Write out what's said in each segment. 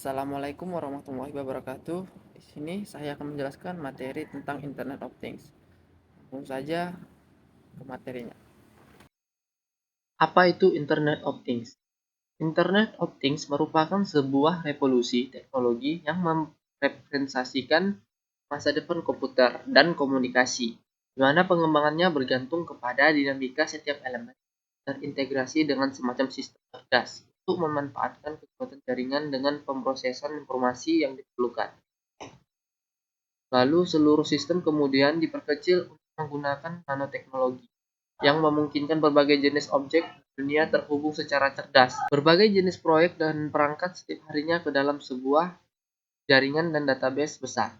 Assalamualaikum warahmatullahi wabarakatuh. Di sini saya akan menjelaskan materi tentang Internet of Things. Langsung saja ke materinya. Apa itu Internet of Things? Internet of Things merupakan sebuah revolusi teknologi yang merepresentasikan masa depan komputer dan komunikasi, di mana pengembangannya bergantung kepada dinamika setiap elemen terintegrasi dengan semacam sistem cerdas untuk memanfaatkan kekuatan jaringan dengan pemrosesan informasi yang diperlukan. Lalu seluruh sistem kemudian diperkecil untuk menggunakan nanoteknologi yang memungkinkan berbagai jenis objek dunia terhubung secara cerdas. Berbagai jenis proyek dan perangkat setiap harinya ke dalam sebuah jaringan dan database besar.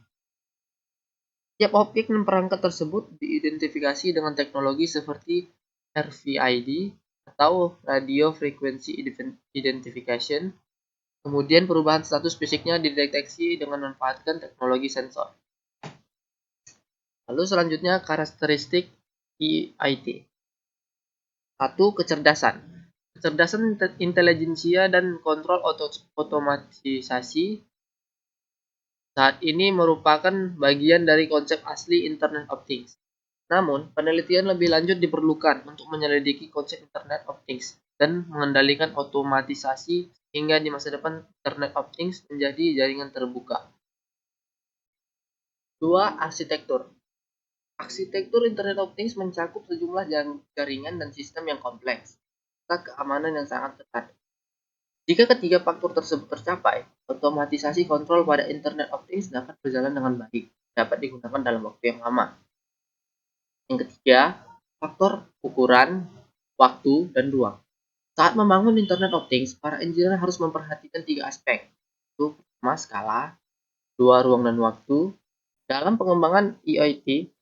Tiap objek dan perangkat tersebut diidentifikasi dengan teknologi seperti RFID atau Radio Frequency Identification. Kemudian perubahan status fisiknya dideteksi dengan memanfaatkan teknologi sensor. Lalu selanjutnya karakteristik EIT. 1. Kecerdasan. Kecerdasan intelijensia dan kontrol otomatisasi saat ini merupakan bagian dari konsep asli Internet of Things. Namun, penelitian lebih lanjut diperlukan untuk menyelidiki konsep Internet of Things dan mengendalikan otomatisasi hingga di masa depan Internet of Things menjadi jaringan terbuka. 2. Arsitektur. Arsitektur Internet of Things mencakup sejumlah jaringan dan sistem yang kompleks, serta keamanan yang sangat ketat. Jika ketiga faktor tersebut tercapai, otomatisasi kontrol pada Internet of Things dapat berjalan dengan baik, dapat digunakan dalam waktu yang lama. Yang ketiga, faktor ukuran, waktu, dan ruang. Saat membangun Internet of Things, para engineer harus memperhatikan tiga aspek, yaitu pertama skala, dua ruang dan waktu. Dalam pengembangan EIT,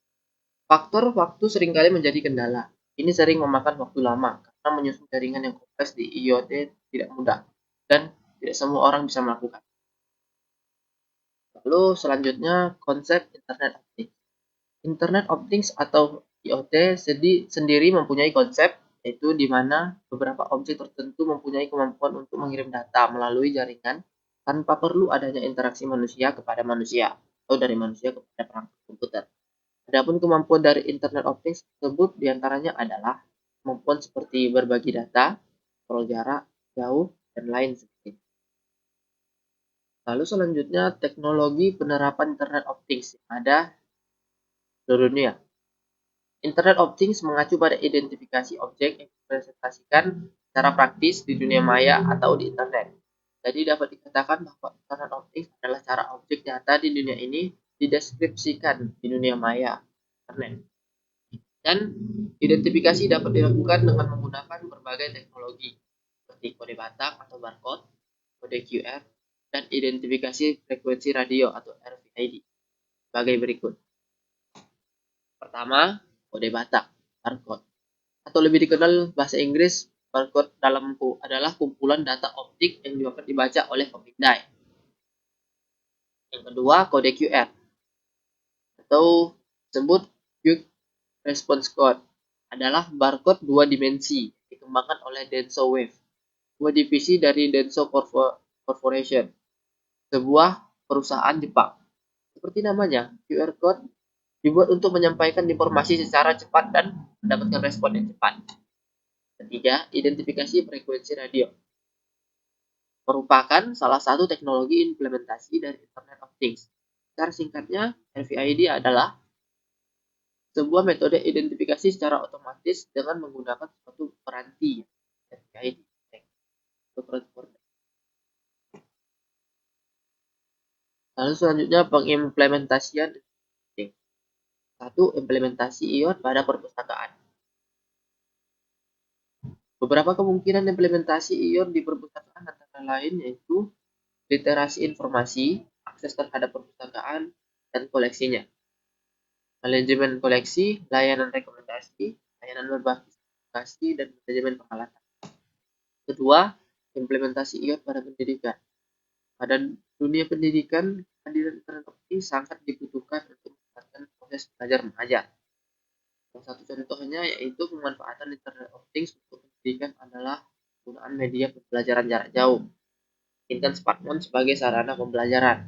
faktor waktu seringkali menjadi kendala. Ini sering memakan waktu lama karena menyusun jaringan yang kompleks di IoT tidak mudah dan tidak semua orang bisa melakukan. Lalu selanjutnya konsep Internet of Things. Internet of Things atau IoT sendiri mempunyai konsep, yaitu di mana beberapa objek tertentu mempunyai kemampuan untuk mengirim data melalui jaringan tanpa perlu adanya interaksi manusia kepada manusia atau dari manusia kepada perangkat komputer. Adapun kemampuan dari Internet of Things tersebut diantaranya adalah kemampuan seperti berbagi data, kontrol jarak jauh, dan lain sebagainya. Lalu selanjutnya teknologi penerapan Internet of Things yang ada di seluruh dunia. Internet of Things mengacu pada identifikasi objek yang dipresentasikan secara praktis di dunia maya atau di internet. Jadi dapat dikatakan bahwa Internet of Things adalah cara objek nyata di dunia ini dideskripsikan di dunia maya, internet. Dan identifikasi dapat dilakukan dengan menggunakan berbagai teknologi seperti kode batak atau barcode, kode QR, dan identifikasi frekuensi radio atau RFID sebagai berikut. Pertama, kode batak, barcode, atau lebih dikenal bahasa Inggris, barcode adalah kumpulan data optik yang dapat dibaca oleh pemindai. Yang kedua, kode QR, atau disebut Quick Response Code, adalah barcode dua dimensi dikembangkan oleh Denso Wave, dua divisi dari Denso Corporation, sebuah perusahaan Jepang. Seperti namanya, QR Code dibuat untuk menyampaikan informasi secara cepat dan mendapatkan respon yang cepat. Ketiga, identifikasi frekuensi radio merupakan salah satu teknologi implementasi dari Internet of Things. Secara singkatnya, RFID adalah sebuah metode identifikasi secara otomatis dengan menggunakan suatu peranti RFID. Lalu selanjutnya pengimplementasian. Satu, implementasi IoT pada perpustakaan. Beberapa kemungkinan implementasi IoT di perpustakaan antara lain yaitu literasi informasi, akses terhadap perpustakaan, dan koleksinya. Manajemen koleksi, layanan rekomendasi, layanan berbasis aplikasi, dan manajemen peralatan. Kedua, implementasi IoT pada pendidikan. Pada dunia pendidikan, kehadiran Internet of Things sangat dibutuhkan untuk meningkatkan proses belajar mengajar. Salah satu contohnya yaitu pemanfaatan Internet of Things untuk pendidikan adalah penggunaan media pembelajaran jarak jauh. memungkinkan smartphone sebagai sarana pembelajaran.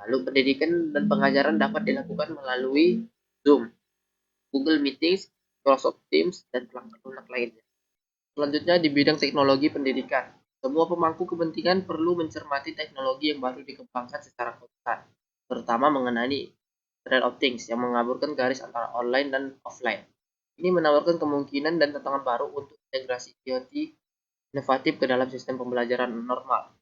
Lalu pendidikan dan pengajaran dapat dilakukan melalui Zoom, Google Meetings, Microsoft Teams, dan perangkat lunak lainnya. Selanjutnya di bidang teknologi pendidikan. Semua pemangku kepentingan perlu mencermati teknologi yang baru dikembangkan secara konstan, terutama mengenai Internet of Things yang mengaburkan garis antara online dan offline. Ini menawarkan kemungkinan dan tantangan baru untuk integrasi IoT inovatif ke dalam sistem pembelajaran normal.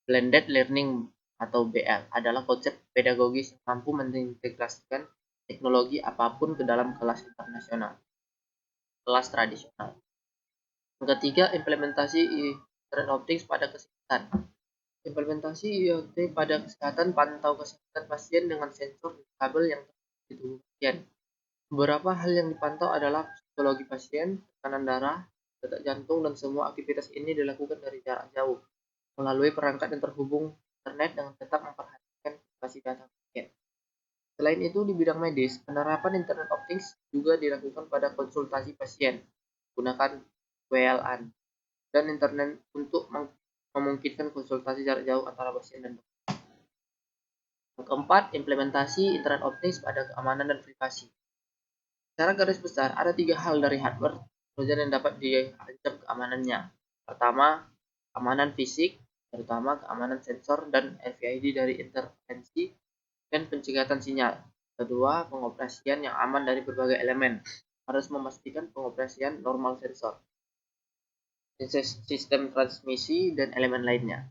Blended Learning atau BL adalah konsep pedagogis yang mampu mengintegrasikan teknologi apapun ke dalam kelas internasional, kelas tradisional. Yang ketiga, implementasi Internet of Things pada kesehatan. Implementasi IoT pada kesehatan pantau kesehatan pasien dengan sensor dan kabel yang terhubung di tubuh pasien. Beberapa hal yang dipantau adalah psikologi pasien, tekanan darah, detak jantung, dan semua aktivitas ini dilakukan dari jarak jauh melalui perangkat yang terhubung internet dengan tetap memperhatikan privasi data pasien. Selain itu, di bidang medis, penerapan Internet of Things juga dilakukan pada konsultasi pasien menggunakan WLAN dan internet untuk memungkinkan konsultasi jarak jauh antara pasien dan dokter. Yang keempat, implementasi Internet of Things pada keamanan dan privasi. Secara garis besar, ada 3 hal dari hardware trojan yang dapat diancam keamanannya. Pertama, keamanan fisik, terutama keamanan sensor dan RFID dari interferensi dan pencegatan sinyal. Kedua, pengoperasian yang aman dari berbagai elemen. Harus memastikan pengoperasian normal sensor, sistem transmisi, dan elemen lainnya.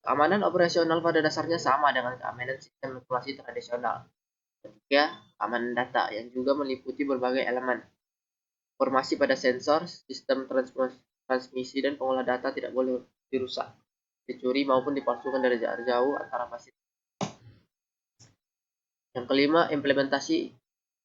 Keamanan operasional pada dasarnya sama dengan keamanan sistem informasi tradisional. Ketiga, keamanan data yang juga meliputi berbagai elemen. Informasi pada sensor, sistem transmisi, dan pengolah data tidak boleh dirusak, dicuri, maupun dipalsukan dari jarak jauh antara pasien. Yang kelima, implementasi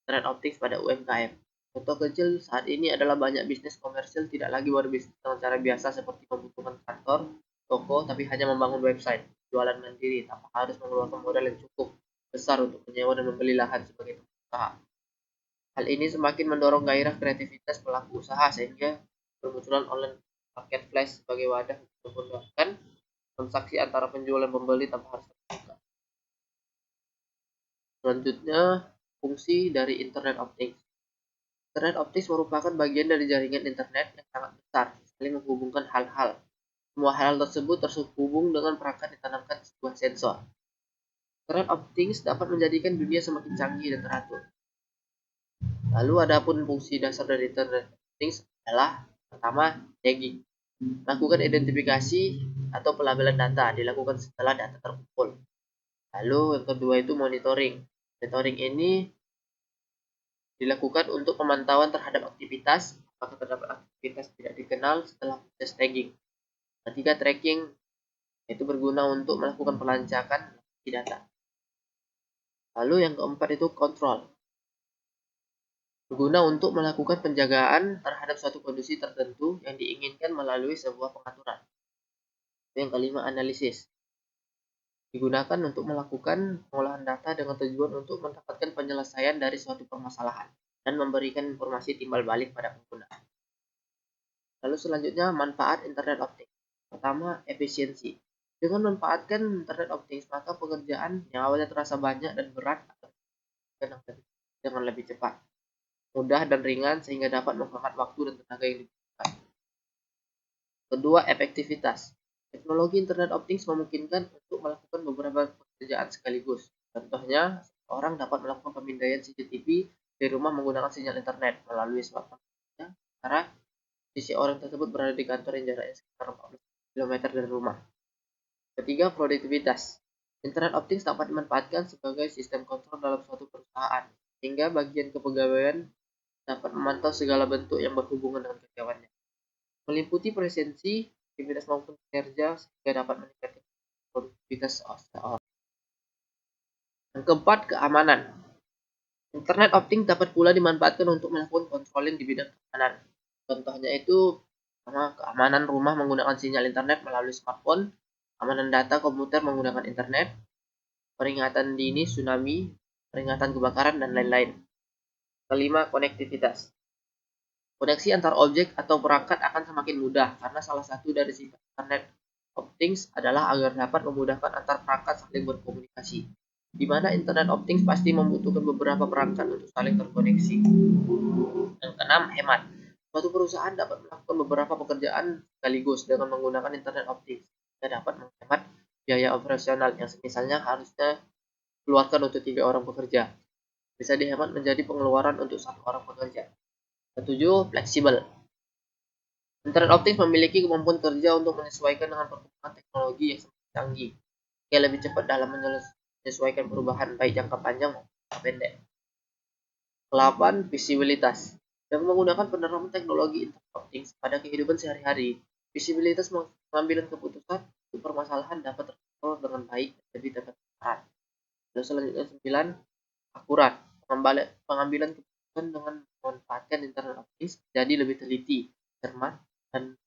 Internet of Things pada UMKM. Contoh kecil saat ini adalah banyak bisnis komersil tidak lagi berbisnis dengan cara biasa seperti membutuhkan kantor, toko, tapi hanya membangun website, jualan mandiri tanpa harus mengeluarkan modal yang cukup besar untuk menyewa dan membeli lahan sebagai usaha. Hal ini semakin mendorong gairah kreativitas pelaku usaha sehingga bermunculan online marketplace sebagai wadah untuk memudahkan transaksi antara penjual dan pembeli tanpa harus terbuka. Selanjutnya, fungsi dari Internet of Things. Internet of Things merupakan bagian dari jaringan internet yang sangat besar, saling menghubungkan hal-hal. Semua hal tersebut terhubung dengan perangkat ditanamkan sebuah sensor. Internet of Things dapat menjadikan dunia semakin canggih dan teratur. Lalu adapun fungsi dasar dari Internet of Things adalah pertama, tagging. Lakukan identifikasi atau pelabelan data dilakukan setelah data terkumpul. Lalu yang kedua itu monitoring. Monitoring ini dilakukan untuk pemantauan terhadap aktivitas, apakah terdapat aktivitas tidak dikenal setelah proses tagging. Ketiga, tracking, yaitu berguna untuk melakukan pelacakan data. Lalu yang keempat itu control, berguna untuk melakukan penjagaan terhadap suatu kondisi tertentu yang diinginkan melalui sebuah pengaturan. Yang kelima, analisis, digunakan untuk melakukan pengolahan data dengan tujuan untuk mendapatkan penyelesaian dari suatu permasalahan dan memberikan informasi timbal balik pada pengguna. Lalu selanjutnya, manfaat Internet of Things. Pertama, efisiensi. Dengan memanfaatkan Internet of Things, maka pekerjaan yang awalnya terasa banyak dan berat akan dengan lebih cepat, mudah dan ringan sehingga dapat menghemat waktu dan tenaga yang dibutuhkan. Kedua, efektivitas. Teknologi Internet of Things memungkinkan untuk melakukan beberapa pekerjaan sekaligus. Contohnya, orang dapat melakukan pemindaian CCTV di rumah menggunakan sinyal internet melalui smartphone, karena sisi orang tersebut berada di kantor yang jaraknya sekitar 14 km dari rumah. Ketiga, produktivitas. Internet of Things dapat dimanfaatkan sebagai sistem kontrol dalam suatu perusahaan, sehingga bagian kepegawaian dapat memantau segala bentuk yang berhubungan dengan karyawannya, meliputi presensi, aktivitas maupun kinerja, sehingga dapat meningkatkan produktivitas seseorang. Yang keempat, keamanan. Internet of Things dapat pula dimanfaatkan untuk melakukan controlling di bidang keamanan. Contohnya itu keamanan rumah menggunakan sinyal internet melalui smartphone, keamanan data komputer menggunakan internet, peringatan dini tsunami, peringatan kebakaran, dan lain-lain. Kelima, konektivitas. Koneksi antar objek atau perangkat akan semakin mudah karena salah satu dari sifat internet of Things adalah agar dapat memudahkan antar perangkat saling berkomunikasi, di mana Internet of Things pasti membutuhkan beberapa perangkat untuk saling terkoneksi. Yang keenam, hemat. Suatu perusahaan dapat melakukan beberapa pekerjaan sekaligus dengan menggunakan Internet of Things. Kita dapat menghemat biaya operasional yang misalnya harusnya keluarkan untuk 3 orang pekerja. Bisa dihemat menjadi pengeluaran untuk 1 orang pekerja. Ketujuh, fleksibel. Internet of Things memiliki kemampuan kerja untuk menyesuaikan dengan perkembangan teknologi yang semakin canggih. Ia lebih cepat dalam menyesuaikan perubahan baik jangka panjang maupun jangka pendek. 8. Visibilitas. Dengan menggunakan penerapan teknologi Internet of Things pada kehidupan sehari-hari, visibilitas pengambilan keputusan untuk permasalahan dapat terkontrol dengan baik dan lebih dapat terarah. Lalu selanjutnya 9. Akurat. Pengambilan keputusan dengan memanfaatkan Internet of Things jadi lebih teliti, cermat, dan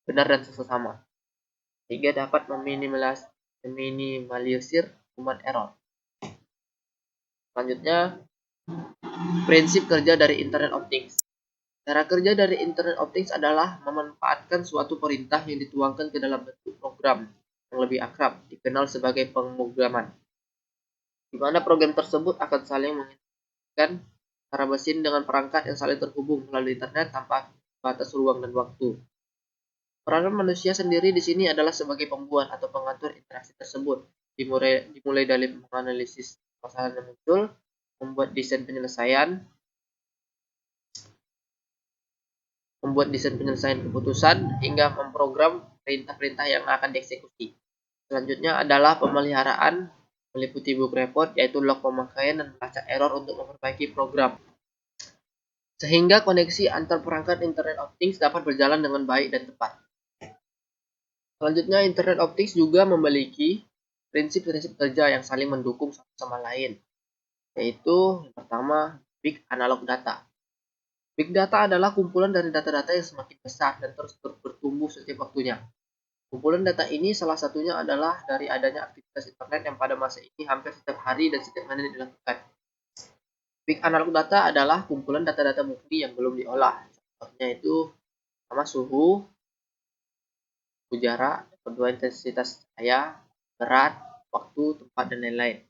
benar dan sesama, sehingga dapat meminimalisir human error. Selanjutnya, prinsip kerja dari Internet of Things. Cara kerja dari Internet of Things adalah memanfaatkan suatu perintah yang dituangkan ke dalam bentuk program yang lebih akrab dikenal sebagai pemrograman, di mana program tersebut akan saling mengintegrasikan antara mesin dengan perangkat yang saling terhubung melalui internet tanpa batas ruang dan waktu. Peranan manusia sendiri di sini adalah sebagai pembuat atau pengatur interaksi tersebut, dimulai dari menganalisis masalah yang muncul, membuat desain penyelesaian keputusan, hingga memprogram perintah-perintah yang akan dieksekusi. Selanjutnya adalah pemeliharaan, meliputi book report, yaitu log pemakaian dan melacak error untuk memperbaiki program, sehingga koneksi antar perangkat Internet of Things dapat berjalan dengan baik dan tepat. Selanjutnya, Internet of Things juga memiliki prinsip-prinsip kerja yang saling mendukung satu sama lain, yaitu yang pertama, Big Analog Data. Big Data adalah kumpulan dari data-data yang semakin besar dan terus bertumbuh setiap waktunya. Kumpulan data ini salah satunya adalah dari adanya aktivitas internet yang pada masa ini hampir setiap hari dan setiap menit dilakukan. Big Analog Data adalah kumpulan data-data murni yang belum diolah. Contohnya itu pertama suhu, jarak, kedua intensitas cahaya, berat, waktu, tempat, dan lain-lain.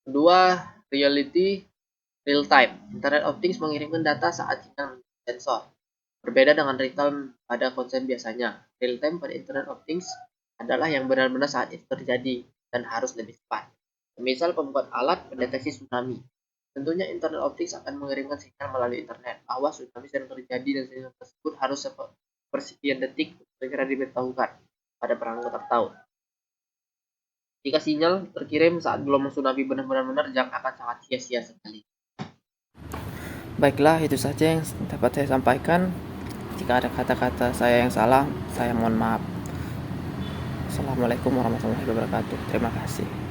Kedua, real time. Internet of Things mengirimkan data saat sinyal sensor. Berbeda dengan real time pada konsep biasanya. Real time pada Internet of Things adalah yang benar-benar saat itu terjadi dan harus lebih cepat. Misal pembuat alat pendeteksi tsunami. Tentunya Internet of Things akan mengirimkan sinyal melalui internet bahwa tsunami sedang terjadi dan sinyal tersebut harus sepersekian detik segera diberitahukan pada perangkat tertahu. Jika sinyal terkirim saat gelombang tsunami benar-benar menerjang, akan sangat sia-sia sekali. Baiklah, itu saja yang dapat saya sampaikan. Jika ada kata-kata saya yang salah, saya mohon maaf. Assalamualaikum warahmatullahi wabarakatuh. Terima kasih.